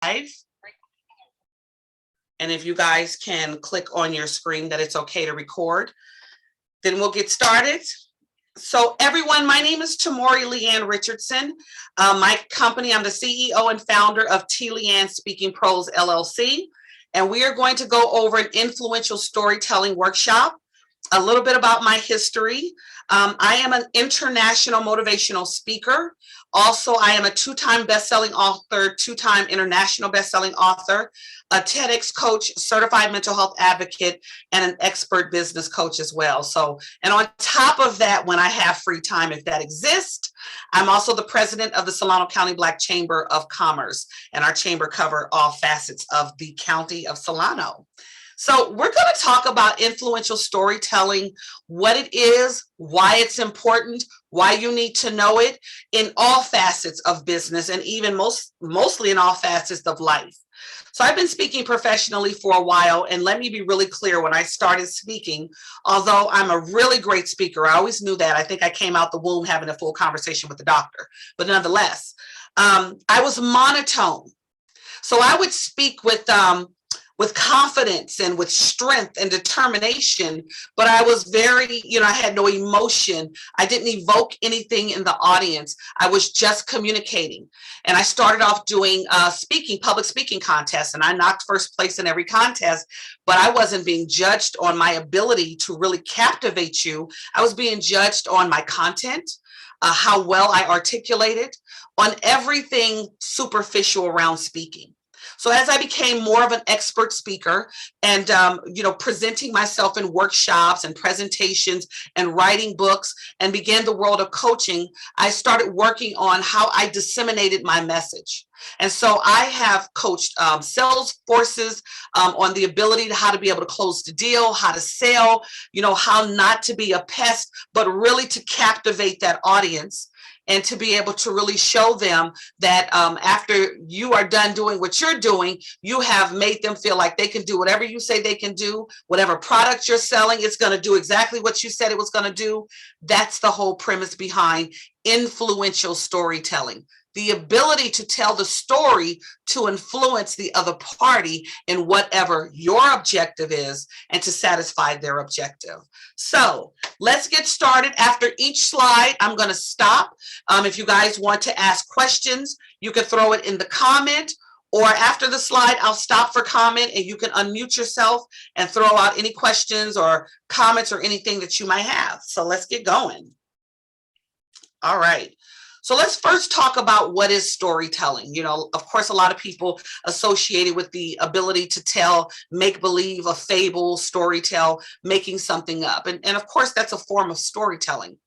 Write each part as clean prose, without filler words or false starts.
And if you guys can click on your screen that it's okay to record, then we'll get started. So everyone, my name is Tamuri Richardson. My company, I'm the CEO and founder of T. Leanne Speaking Pros, LLC. And we are going to go over an influential storytelling workshop, a little bit about my history. I am an international motivational speaker. Also, I am a two-time best-selling author, two-time international best-selling author, a TEDx coach, certified mental health advocate, and an expert business coach as well. So, and on top of that, when I have free time, if that exists, I'm also the president of the Solano County Black Chamber of Commerce, and our chamber covers all facets of the county of Solano. So we're going to talk about influential storytelling, what it is, why it's important, why you need to know it in all facets of business, and even mostly in all facets of life. So I've been speaking professionally for a while, and let me be really clear, when I started speaking, although I'm a really great speaker, I always knew that. I think I came out the womb having a full conversation with the doctor, but nonetheless, I was monotone. So I would speak with confidence and with strength and determination, but I was very, I had no emotion. I didn't evoke anything in the audience. I was just communicating. And I started off doing public speaking contests, and I knocked first place in every contest, but I wasn't being judged on my ability to really captivate you. I was being judged on my content, how well I articulated, on everything superficial around speaking. So as I became more of an expert speaker and, presenting myself in workshops and presentations and writing books and began the world of coaching, I started working on how I disseminated my message. And so I have coached sales forces on the ability to how to be able to close the deal, how to sell, how not to be a pest, but really to captivate that audience. And to be able to really show them that after you are done doing what you're doing, you have made them feel like they can do whatever you say they can do, whatever product you're selling, it's going to do exactly what you said it was going to do. That's the whole premise behind influential storytelling. The ability to tell the story to influence the other party in whatever your objective is and to satisfy their objective. So let's get started. After each slide, I'm going to stop. If you guys want to ask questions, you can throw it in the comment, or after the slide, I'll stop for comment and you can unmute yourself and throw out any questions or comments or anything that you might have. So let's get going. All right. So let's first talk about what is storytelling. Of course, a lot of people associate it with the ability to tell, make believe, a fable, storytell, making something up. And of course, that's a form of storytelling.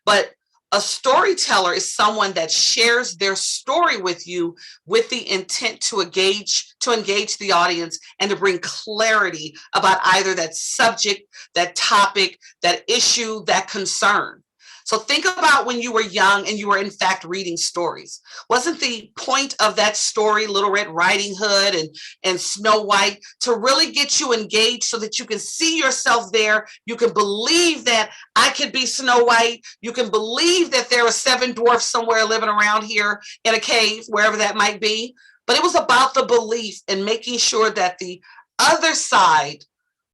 But a storyteller is someone that shares their story with you with the intent to engage the audience and to bring clarity about either that subject, that topic, that issue, that concern. So think about when you were young and you were in fact reading stories. Wasn't the point of that story, Little Red Riding Hood and Snow White, to really get you engaged so that you can see yourself there? You can believe that I could be Snow White. You can believe that there are 7 dwarfs somewhere living around here in a cave, wherever that might be. But it was about the belief and making sure that the other side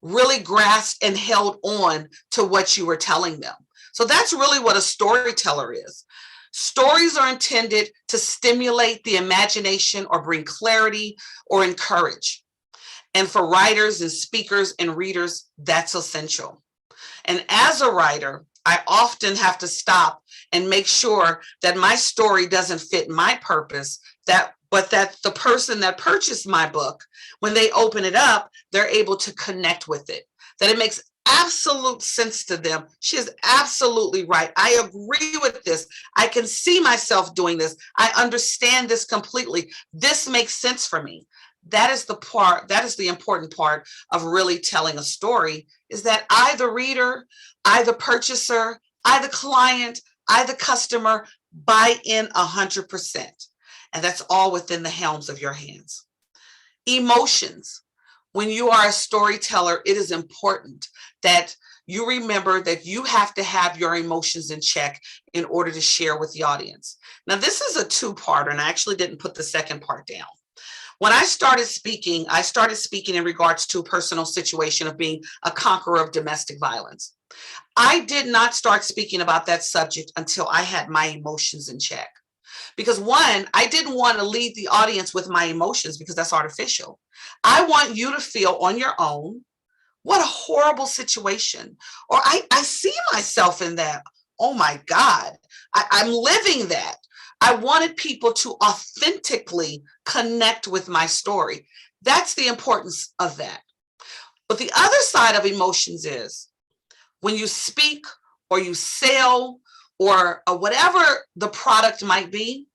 really grasped and held on to what you were telling them. So that's really what a storyteller is. Stories are intended to stimulate the imagination or bring clarity or encourage. And for writers and speakers and readers, that's essential. And as a writer, I often have to stop and make sure that my story doesn't fit my purpose, but that the person that purchased my book, when they open it up, they're able to connect with it, that it makes absolute sense to them. She is absolutely right. I agree with this. I can see myself doing this. I understand this completely. This makes sense for me. That is the important part of really telling a story, is that I, the reader, I, the purchaser, I, the client, I, the customer, buy in 100%. And that's all within the helms of your hands. Emotions. When you are a storyteller, it is important that you remember that you have to have your emotions in check in order to share with the audience. Now, this is a two-parter, and I actually didn't put the second part down. When I started speaking in regards to a personal situation of being a conqueror of domestic violence. I did not start speaking about that subject until I had my emotions in check. Because one, I didn't want to leave the audience with my emotions because that's artificial. I want you to feel on your own, what a horrible situation. Or I see myself in that. Oh my God, I'm living that. I wanted people to authentically connect with my story. That's the importance of that. But the other side of emotions is when you speak or you sell or whatever the product might be,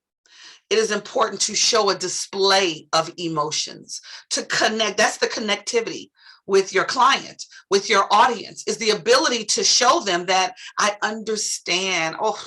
it is important to show a display of emotions, to connect. That's the connectivity with your client, with your audience, is the ability to show them that I understand. Oh,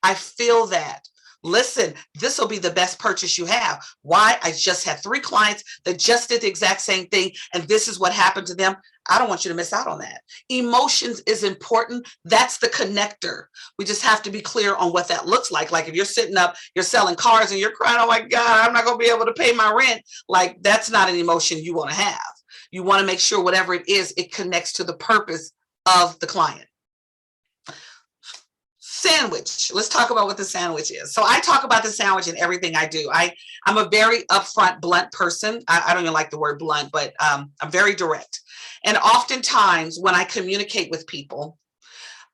I feel that. Listen, this will be the best purchase you have. Why? I just had 3 clients that just did the exact same thing, and this is what happened to them. I don't want you to miss out on that. Emotions is important. That's the connector. We just have to be clear on what that looks like. Like if you're sitting up, you're selling cars and you're crying, oh my God, I'm not going to be able to pay my rent. Like that's not an emotion you want to have. You want to make sure whatever it is, it connects to the purpose of the client. Sandwich. Let's talk about what the sandwich is. So I talk about the sandwich in everything I do. I'm a very upfront, blunt person. I don't even like the word blunt, but I'm very direct. And oftentimes when I communicate with people,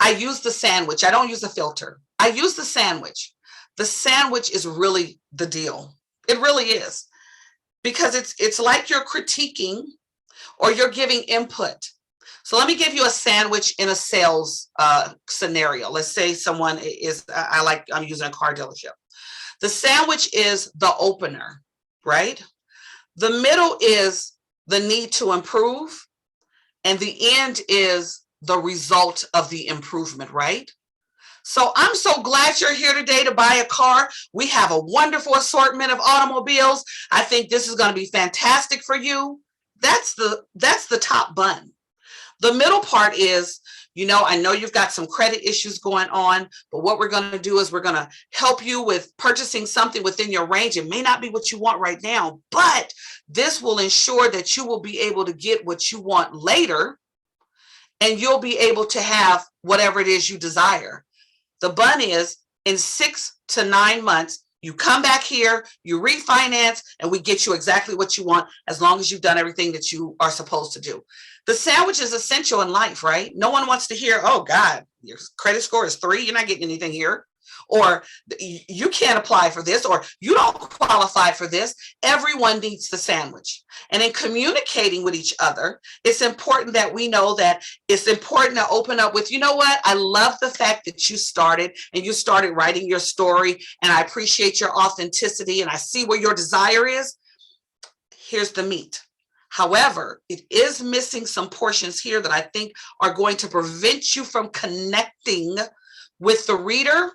I use the sandwich. I don't use a filter. I use the sandwich. The sandwich is really the deal. It really is. Because it's like you're critiquing or you're giving input. So let me give you a sandwich in a sales scenario. Let's say someone is, I'm using a car dealership. The sandwich is the opener, right? The middle is the need to improve, and the end is the result of the improvement, right? So I'm so glad you're here today to buy a car. We have a wonderful assortment of automobiles. I think this is going to be fantastic for you. That's the top bun. The middle part is, I know you've got some credit issues going on, but what we're going to do is we're going to help you with purchasing something within your range. It may not be what you want right now, but this will ensure that you will be able to get what you want later, and you'll be able to have whatever it is you desire. The bun is in 6 to 9 months, you come back here, you refinance, and we get you exactly what you want as long as you've done everything that you are supposed to do. The sandwich is essential in life, right? No one wants to hear, oh God, your credit score is 3, you're not getting anything here. Or you can't apply for this, or you don't qualify for this. Everyone needs the sandwich. And in communicating with each other, it's important that we know that it's important to open up with, you know what? I love the fact that you started writing your story, and I appreciate your authenticity, and I see where your desire is. Here's the meat. However, it is missing some portions here that I think are going to prevent you from connecting with the reader.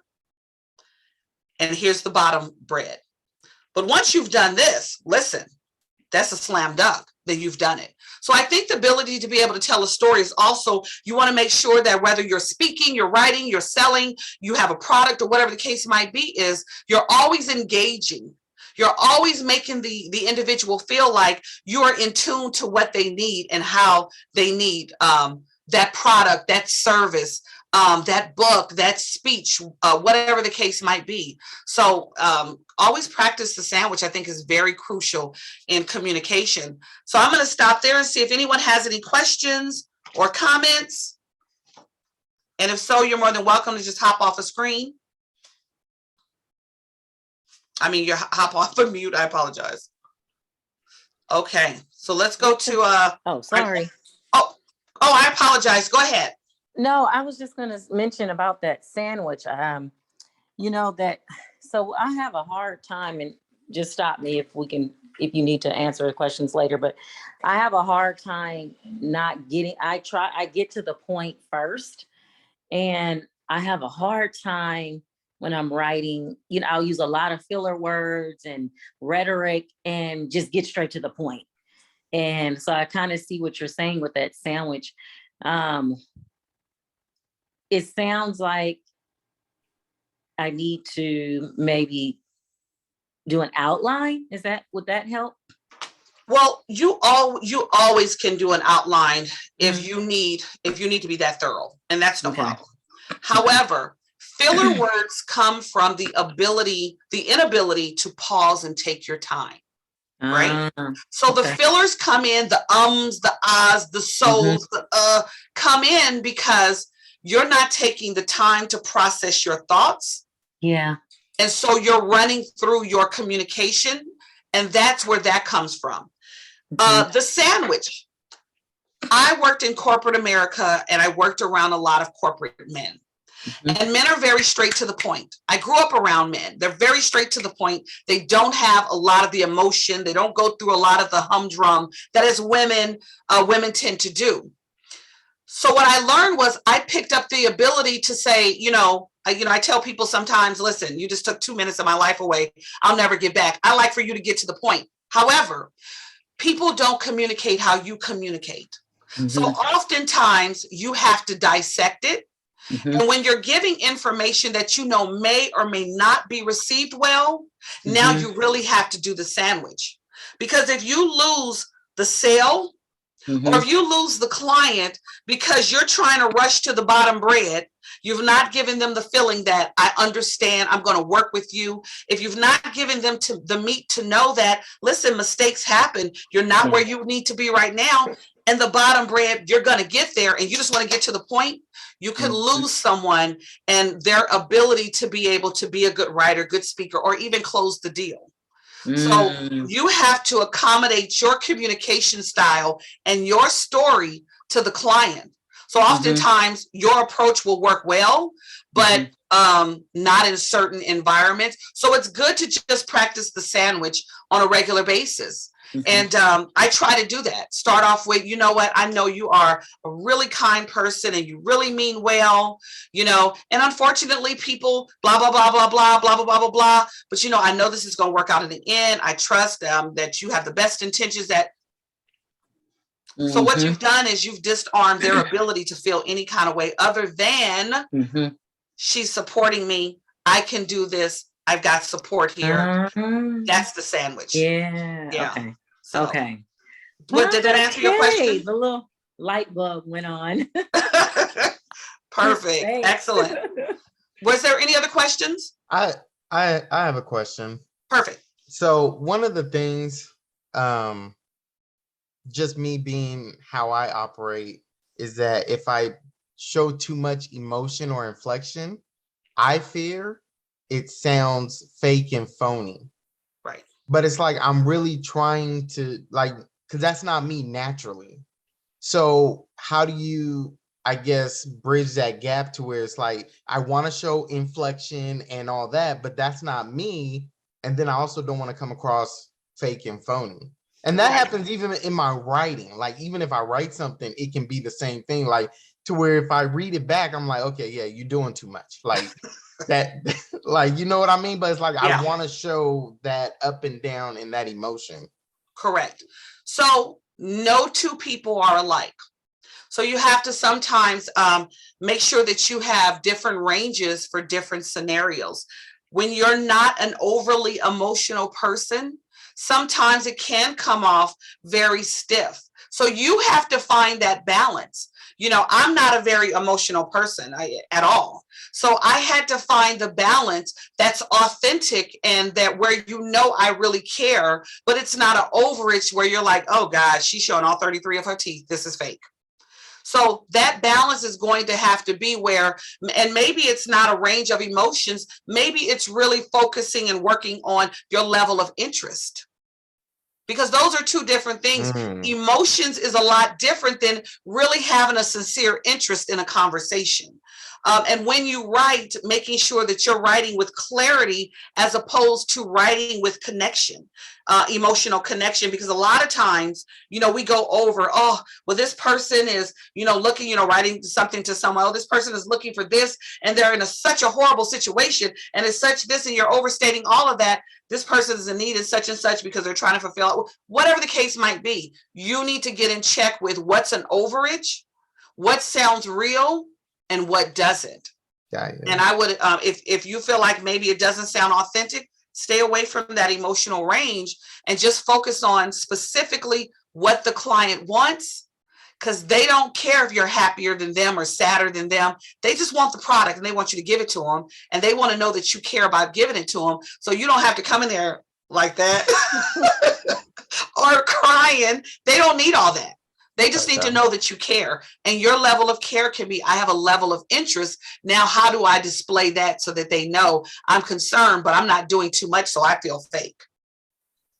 And here's the bottom bread. But once you've done this, listen, that's a slam dunk that you've done it. So I think the ability to be able to tell a story is also, you want to make sure that whether you're speaking, you're writing, you're selling, you have a product or whatever the case might be, is you're always engaging. You're always making the individual feel like you're in tune to what they need and how they need that product, that service, that book, that speech, whatever the case might be. So always practice the sandwich, I think, is very crucial in communication. So I'm going to stop there and see if anyone has any questions or comments. And if so, you're more than welcome to just hop off a screen. You hop off of mute. I apologize. Okay, so let's go to oh, sorry. I apologize. Go ahead. No, I was just going to mention about that sandwich. So I have a hard time, and just stop me if you need to answer the questions later, but I have a hard time I get to the point first, and I have a hard time when I'm writing, I'll use a lot of filler words and rhetoric and just get straight to the point. And so I kind of see what you're saying with that sandwich. It sounds like I need to maybe do an outline. Would that help? Well, you always can do an outline if Mhm. you need to be that thorough, and that's no Okay. problem. However, filler words come from the inability to pause and take your time, right? So the Okay. fillers come in, the ums, the ahs, the Mhm. souls, the come in because you're not taking the time to process your thoughts. Yeah. And so you're running through your communication, and that's where that comes from. Okay. The sandwich. I worked in corporate America and I worked around a lot of corporate men. Mhm. And men are very straight to the point. I grew up around men. They're very straight to the point. They don't have a lot of the emotion. They don't go through a lot of the humdrum that as women tend to do. So what I learned was I picked up the ability to say, I tell people sometimes, listen, you just took 2 minutes of my life away. I'll never get back. I like for you to get to the point. However, people don't communicate how you communicate. So Mhm. oftentimes you have to dissect it. Mhm. And when you're giving information that you know may or may not be received well, now Mhm. you really have to do the sandwich. Because if you lose the sale, or Mhm. if you lose the client because you're trying to rush to the bottom bread, you've not given them the feeling that I understand, I'm going to work with you. If you've not given them the meat to know that, listen, mistakes happen. You're not Yeah. where you need to be right now. And the bottom bread, you're going to get there and you just want to get to the point. You could Mhm. lose someone and their ability to be able to be a good writer, good speaker, or even close the deal. So Mm. you have to accommodate your communication style and your story to the client. So Mhm. oftentimes your approach will work well, but Mhm. not in certain environments. So it's good to just practice the sandwich on a regular basis. Mhm. And I try to do that. Start off with, you know what? I know you are a really kind person and you really mean well, and unfortunately people blah, blah, blah, blah, blah, blah, blah, blah, blah, blah. But, I know this is going to work out in the end. I trust that you have the best intentions so what Mhm. you've done is you've disarmed their ability to feel any kind of way other than Mhm. she's supporting me. I can do this. I've got support here. That's the sandwich. Yeah. Yeah. Okay. So Okay. did that answer your Okay. question? The little light bulb went on. Perfect. Thanks. Excellent. Was there any other questions? I I have a question. Perfect. So one of the things, um, just me being how I operate, is that if I show too much emotion or inflection, I fear it sounds fake and phony. Right. But it's like I'm really trying to because that's not me naturally. So how do you, I guess, bridge that gap to where it's like I want to show inflection and all that, but that's not me. And then I also don't want to come across fake and phony. And that Right. happens even in my writing. Like even if I write something, it can be the same thing. Like to where if I read it back, I'm like, okay, yeah, you're doing too much. Like that, like you know what I mean? But it's like I Yeah. want to show that up and down in that emotion. Correct. So no two people are alike. So you have to sometimes make sure that you have different ranges for different scenarios. When you're not an overly emotional person, sometimes it can come off very stiff. So you have to find that balance. I'm not a very emotional person at all. So I had to find the balance that's authentic and that where I really care, but it's not an overage where you're like, oh God, she's showing all 33 of her teeth. This is fake. So that balance is going to have to be where, and maybe it's not a range of emotions. Maybe it's really focusing and working on your level of interest. Because those are two different things. Mm. Emotions is a lot different than really having a sincere interest in a conversation. And when you write, making sure that you're writing with clarity as opposed to writing with connection, emotional connection, because a lot of times, we go over, oh, well, this person is, looking, writing something to someone, oh, this person is looking for this, and they're in such a horrible situation, and it's such this, and you're overstating all of that. This person is in need of such and such because they're trying to fulfill whatever the case might be. You need to get in check with what's an overage, what sounds real, and what doesn't. Yeah, And I would, if you feel like maybe it doesn't sound authentic, stay away from that emotional range and just focus on specifically what the client wants, because they don't care if you're happier than them or sadder than them. They just want the product and they want you to give it to them. And they want to know that you care about giving it to them. So you don't have to come in there like that or crying. They don't need all that. They just need to know that you care. And your level of care can be, I have a level of interest. Now, how do I display that so that they know I'm concerned, but I'm not doing too much so I feel fake?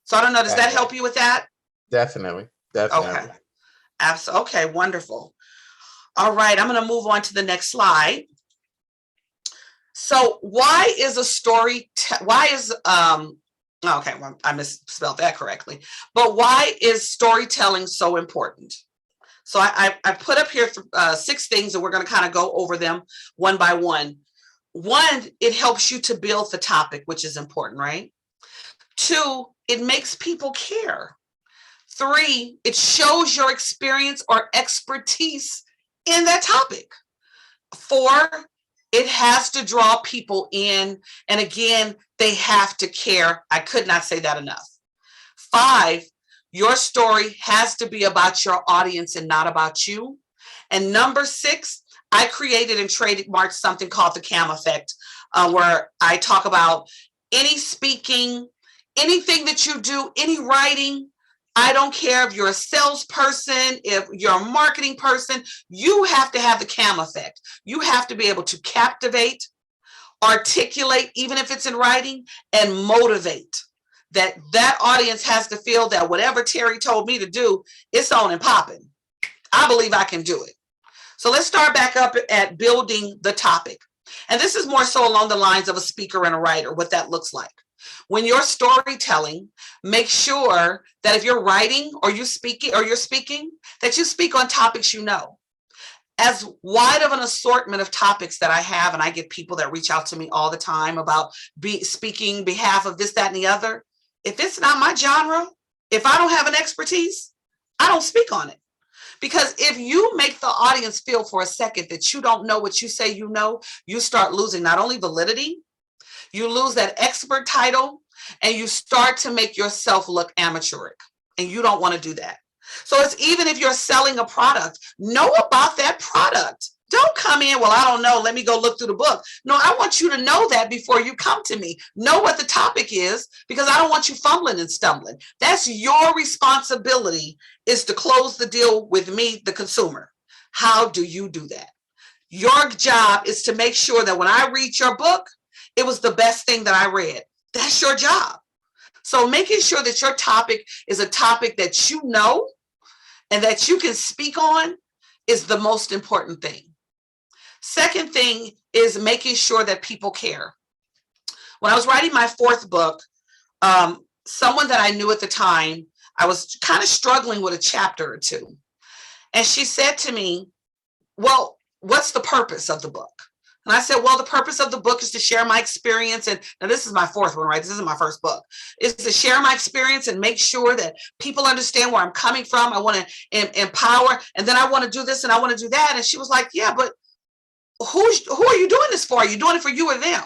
So I don't know, does that help you with that? Definitely. Okay. Absolutely. Okay, wonderful. All right, I'm going to move on to the next slide. So why is a story, okay, well, I misspelled that correctly, but why is storytelling so important? So I put up here 6 things, and we're going to kind of go over them one by one. 1, it helps you to build the topic, which is important, right? 2, it makes people care. 3, it shows your experience or expertise in that topic. 4, it has to draw people in. And again, they have to care. I could not say that enough. 5, your story has to be about your audience and not about you. And number 6, I created and trademarked something called the CAM effect, where I talk about any speaking, anything that you do, any writing. I don't care if you're a salesperson, if you're a marketing person, you have to have the CAM effect. You have to be able to captivate, articulate, even if it's in writing, and motivate. That audience has to feel that whatever Terry told me to do, it's on and popping. I believe I can do it. So let's start back up at building the topic. And this is more so along the lines of a speaker and a writer, what that looks like. When you're storytelling, make sure that if you're writing or you're speaking, that you speak on topics you know. As wide of an assortment of topics that I have, and I get people that reach out to me all the time about speaking behalf of this, that, and the other. If it's not my genre, if I don't have an expertise, I don't speak on it. Because if you make the audience feel for a second that you don't know what you say you know, you start losing not only validity, you lose that expert title, and you start to make yourself look amateuric, and you don't want to do that. So it's even if you're selling a product, know about that product. Don't come in, well, I don't know, let me go look through the book. No, I want you to know that before you come to me. Know what the topic is, because I don't want you fumbling and stumbling. That's your responsibility, is to close the deal with me, the consumer. How do you do that? Your job is to make sure that when I read your book, it was the best thing that I read. That's your job. So making sure that your topic is a topic that you know and that you can speak on is the most important thing. Second thing is making sure that people care. When I was writing my 4th book, someone that I knew at the time, I was kind of struggling with a chapter or 2. And she said to me, well, what's the purpose of the book? And I said, well, the purpose of the book is to share my experience. And now this is my 4th one, right? This isn't my 1st book. Is to share my experience and make sure that people understand where I'm coming from. I want to empower. And then I want to do this and I want to do that. And she was like, yeah, but who are you doing this for? Are you doing it for you or them?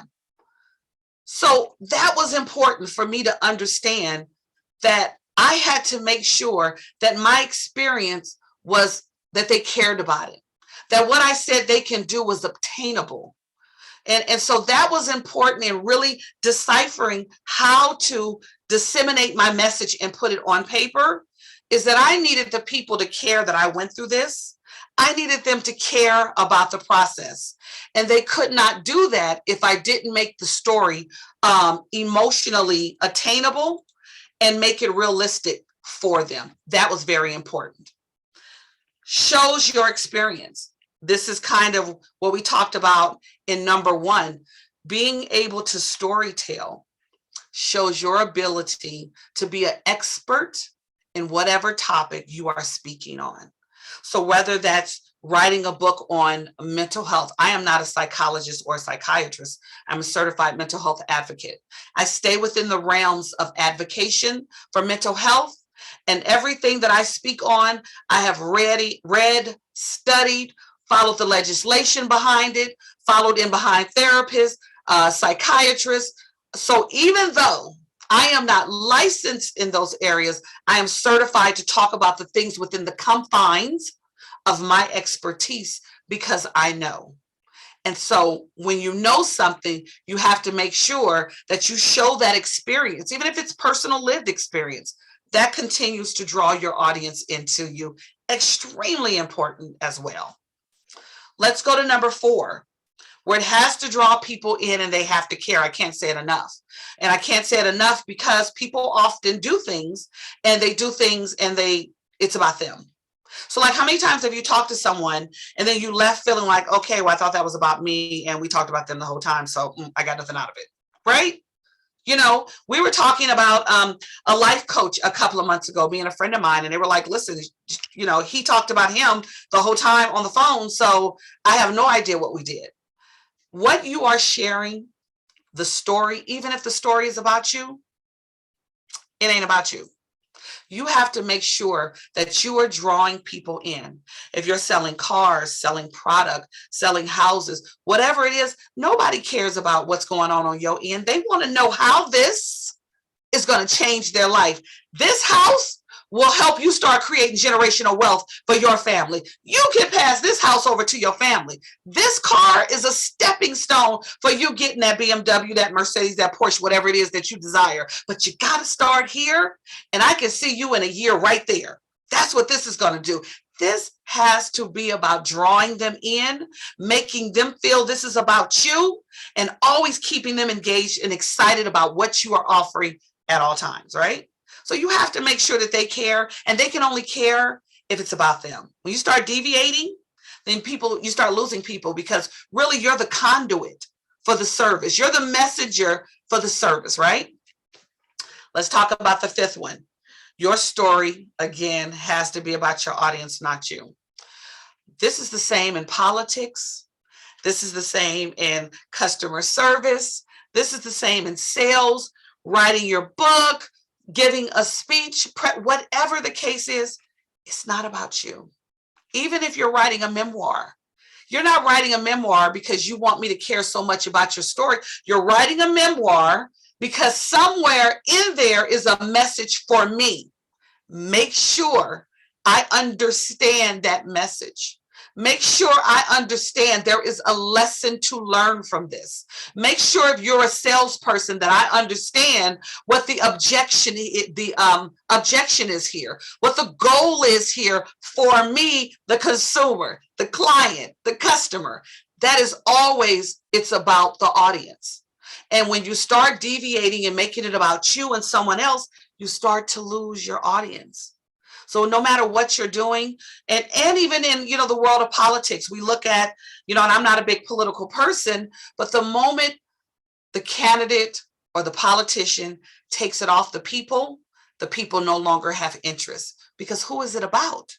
So that was important for me to understand, that I had to make sure that my experience was that they cared about it, that what I said they can do was obtainable. And so that was important in really deciphering how to disseminate my message and put it on paper, is that I needed the people to care that I went through this. I needed them to care about the process. And they could not do that if I didn't make the story emotionally attainable and make it realistic for them. That was very important. Shows your experience. This is kind of what we talked about in number 1. Being able to storytell shows your ability to be an expert in whatever topic you are speaking on. So whether that's writing a book on mental health, I am not a psychologist or a psychiatrist. I'm a certified mental health advocate. I stay within the realms of advocation for mental health, and everything that I speak on, I have read, studied, followed the legislation behind it, followed in behind therapists, psychiatrists, So even though I am not licensed in those areas, I am certified to talk about the things within the confines of my expertise because I know. And so when you know something, you have to make sure that you show that experience, even if it's personal lived experience, that continues to draw your audience into you. Extremely important as well. Let's go to number 4, where it has to draw people in and they have to care. I can't say it enough. And I can't say it enough because people often do things and it's about them. So like, how many times have you talked to someone and then you left feeling like, okay, well, I thought that was about me and we talked about them the whole time, so I got nothing out of it, right? You know, we were talking about a life coach a couple of months ago, me and a friend of mine, and they were like, listen, you know, he talked about him the whole time on the phone, so I have no idea what we did. What you are sharing, the story, even if the story is about you, it ain't about you. You have to make sure that you are drawing people in. If you're selling cars, selling product, selling houses, whatever it is, nobody cares about what's going on your end. They want to know how this is going to change their life. This house will help you start creating generational wealth for your family. You can pass this house over to your family. This car is a stepping stone for you getting that BMW, that Mercedes, that Porsche, whatever it is that you desire. But you got to start here, and I can see you in a year right there. That's what this is going to do. This has to be about drawing them in, making them feel this is about you, and always keeping them engaged and excited about what you are offering at all times, right? So you have to make sure that they care, and they can only care if it's about them. When you start deviating, then you start losing people, because really you're the conduit for the service. You're the messenger for the service, right? Let's talk about the 5th one. Your story, again, has to be about your audience, not you. This is the same in politics. This is the same in customer service. This is the same in sales, writing your book, giving a speech, whatever the case is, it's not about you. Even if you're writing a memoir, you're not writing a memoir because you want me to care so much about your story. You're writing a memoir because somewhere in there is a message for me. Make sure I understand that message. Make sure I understand there is a lesson to learn from this. Make sure if you're a salesperson that I understand what the objection is here, what the goal is here for me, the consumer, the client, the customer. That is always, it's about the audience. And when you start deviating and making it about you and someone else, you start to lose your audience. So no matter what you're doing, and even in, the world of politics, we look at, and I'm not a big political person, but the moment the candidate or the politician takes it off the people no longer have interest, because who is it about?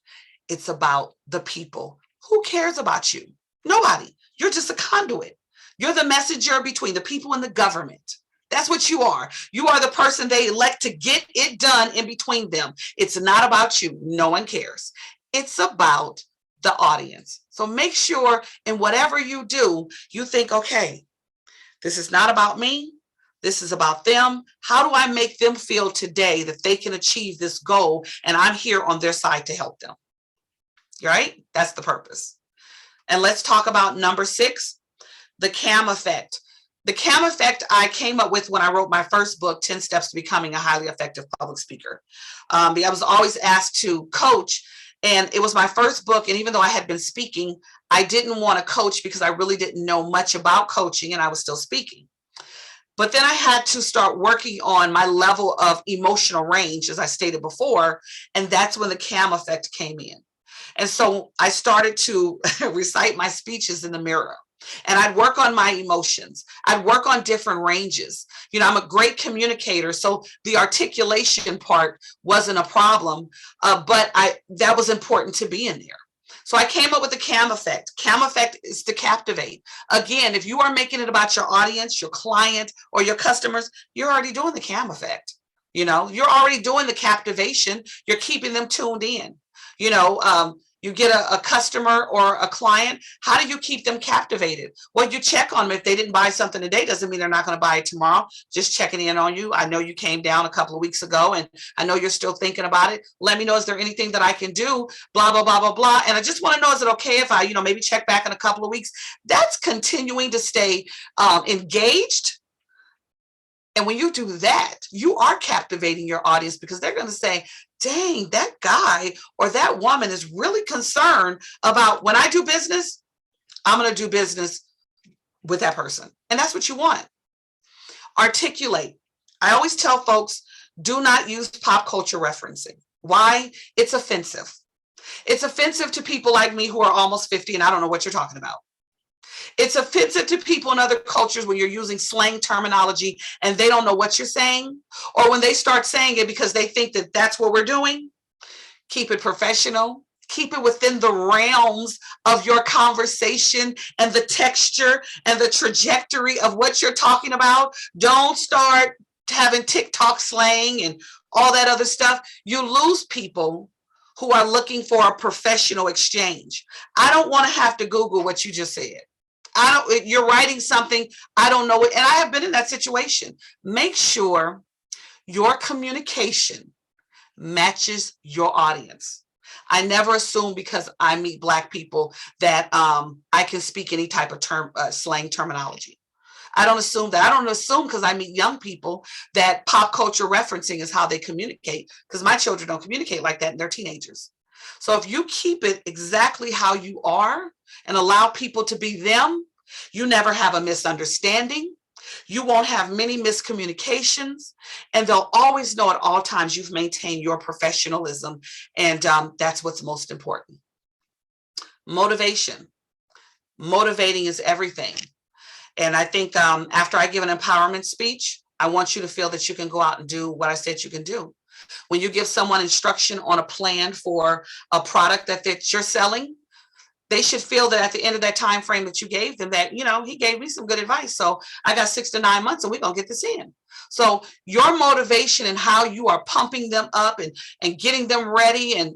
It's about the people. Who cares about you? Nobody. You're just a conduit. You're the messenger between the people and the government. That's what you are. You are the person they elect to get it done in between them. It's not about you. No one cares. It's about the audience. So make sure in whatever you do, you think, okay, this is not about me. This is about them. How do I make them feel today that they can achieve this goal, and I'm here on their side to help them? Right? That's the purpose. And let's talk about number 6, the CAM effect. The CAM effect I came up with when I wrote my first book, 10 Steps to Becoming a Highly Effective Public Speaker. I was always asked to coach, and it was my first book. And even though I had been speaking, I didn't want to coach because I really didn't know much about coaching, and I was still speaking. But then I had to start working on my level of emotional range, as I stated before, and that's when the CAM effect came in. And so I started to recite my speeches in the mirror. And I'd work on my emotions. I'd work on different ranges. I'm a great communicator, so the articulation part wasn't a problem, but that was important to be in there. So I came up with the CAM effect. CAM effect is to captivate. Again, if you are making it about your audience, your client, or your customers, you're already doing the CAM effect. You're already doing the captivation. You're keeping them tuned in. You get a customer or a client, how do you keep them captivated? Well, you check on them. If they didn't buy something today, doesn't mean they're not going to buy it tomorrow. Just checking in on you. I know you came down a couple of weeks ago and I know you're still thinking about it. Let me know, is there anything that I can do? Blah, blah, blah, blah, blah. And I just want to know, is it okay if I, maybe check back in a couple of weeks? That's continuing to stay engaged. And when you do that, you are captivating your audience because they're going to say, dang, that guy or that woman is really concerned about when I do business, I'm going to do business with that person. And that's what you want. Articulate. I always tell folks, do not use pop culture referencing. Why? It's offensive. It's offensive to people like me who are almost 50 and I don't know what you're talking about. It's offensive to people in other cultures when you're using slang terminology and they don't know what you're saying, or when they start saying it because they think that that's what we're doing. Keep it professional. Keep it within the realms of your conversation and the texture and the trajectory of what you're talking about. Don't start having TikTok slang and all that other stuff. You lose people who are looking for a professional exchange. I don't want to have to Google what you just said. You're writing something, I don't know it. And I have been in that situation. Make sure your communication matches your audience. I never assume because I meet Black people that I can speak any type of slang terminology. I don't assume that. I don't assume because I meet young people that pop culture referencing is how they communicate, because my children don't communicate like that and they're teenagers. So if you keep it exactly how you are and allow people to be them, you never have a misunderstanding. You won't have many miscommunications, and they'll always know at all times you've maintained your professionalism, and that's what's most important. Motivation. Motivating is everything. And I think after I give an empowerment speech, I want you to feel that you can go out and do what I said you can do. When you give someone instruction on a plan for a product that you're selling, they should feel that at the end of that time frame that you gave them, that, he gave me some good advice. So I got 6 to 9 months and we're going to get this in. So your motivation and how you are pumping them up and getting them ready and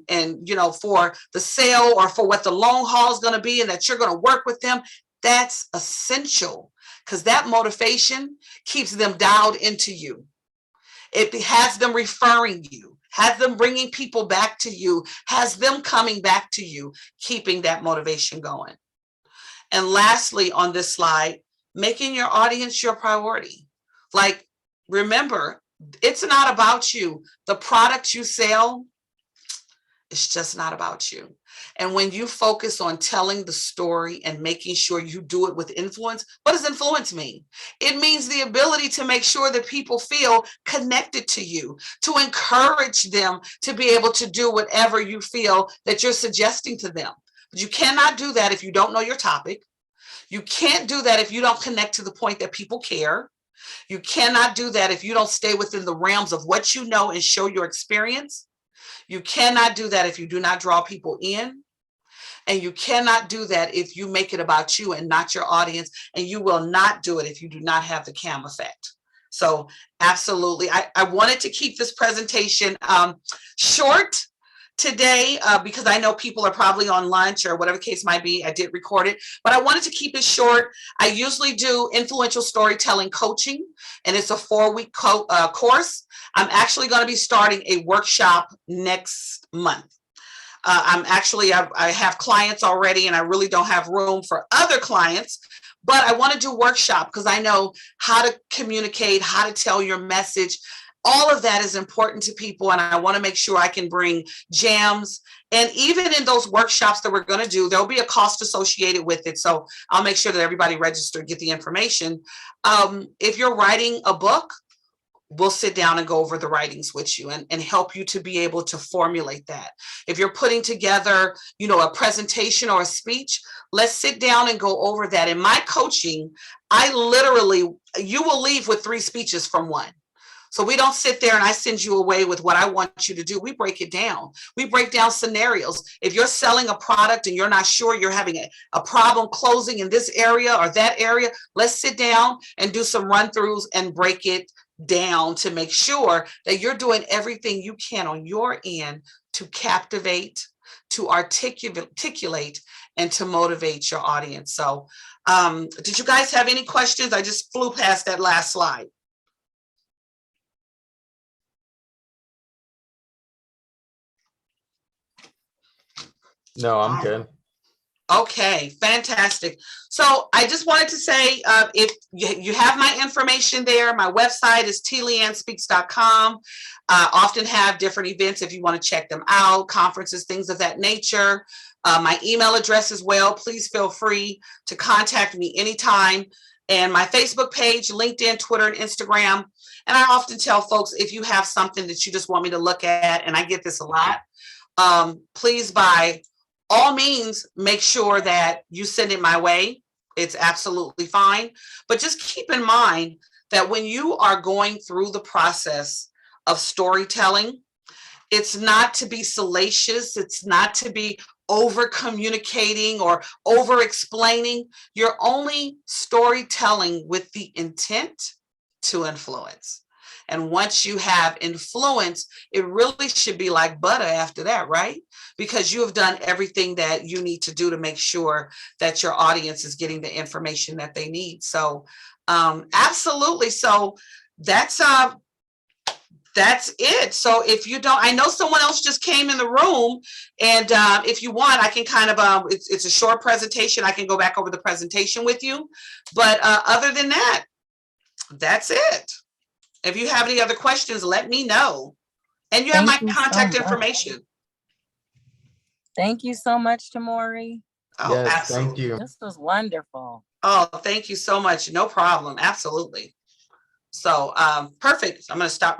for the sale or for what the long haul is going to be, and that you're going to work with them, that's essential, because that motivation keeps them dialed into you. It has them referring you, has them bringing people back to you, has them coming back to you, keeping that motivation going. And lastly, on this slide, making your audience your priority. Like, remember, it's not about you. The product you sell, it's just not about you. And when you focus on telling the story and making sure you do it with influence, what does influence mean? It means the ability to make sure that people feel connected to you, to encourage them to be able to do whatever you feel that you're suggesting to them. But you cannot do that if you don't know your topic. You can't do that if you don't connect to the point that people care. You cannot do that if you don't stay within the realms of what you know and show your experience. You cannot do that if you do not draw people in. And you cannot do that if you make it about you and not your audience. And you will not do it if you do not have the cam effect. So absolutely. I wanted to keep this presentation short today because I know people are probably on lunch or whatever the case might be. I did record it, but I wanted to keep it short. I usually do influential storytelling coaching, and it's a 4-week course. I'm actually going to be starting a workshop next month. I have clients already, and I really don't have room for other clients, but I want to do workshop because I know how to communicate, how to tell your message. All of that is important to people, and I want to make sure I can bring jams. And even in those workshops that we're going to do, there'll be a cost associated with it. So I'll make sure that everybody register, get the information. If you're writing a book, we'll sit down and go over the writings with you and help you to be able to formulate that. If you're putting together, a presentation or a speech, let's sit down and go over that. In my coaching, you will leave with 3 speeches from one. So we don't sit there and I send you away with what I want you to do. We break it down. We break down scenarios. If you're selling a product and you're not sure, you're having a problem closing in this area or that area, let's sit down and do some run-throughs and break it down to make sure that you're doing everything you can on your end to captivate, to articulate, and to motivate your audience. So did you guys have any questions? I just flew past that last slide. No, I'm good. Okay, fantastic. So I just wanted to say, if you have my information there, my website is tleannespeaks.com. Often have different events if you want to check them out, conferences, things of that nature. My email address as well. Please feel free to contact me anytime. And my Facebook page, LinkedIn, Twitter, and Instagram. And I often tell folks, if you have something that you just want me to look at, and I get this a lot, please by all means, make sure that you send it my way. It's absolutely fine. But just keep in mind that when you are going through the process of storytelling, it's not to be salacious. It's not to be over communicating or over explaining. You're only storytelling with the intent to influence. And once you have influence, it really should be like butter after that, right? Because you have done everything that you need to do to make sure that your audience is getting the information that they need. So absolutely. So that's it. So if you don't, I know someone else just came in the room, and if you want, I can kind of, it's a short presentation. I can go back over the presentation with you. But other than that, that's it. If you have any other questions, let me know. And you have my contact information. Thank you so much, Tamuri. Oh, Yes, absolutely. thank you. This was wonderful. Oh, thank you so much. No problem. Absolutely. So perfect. I'm going to stop recording.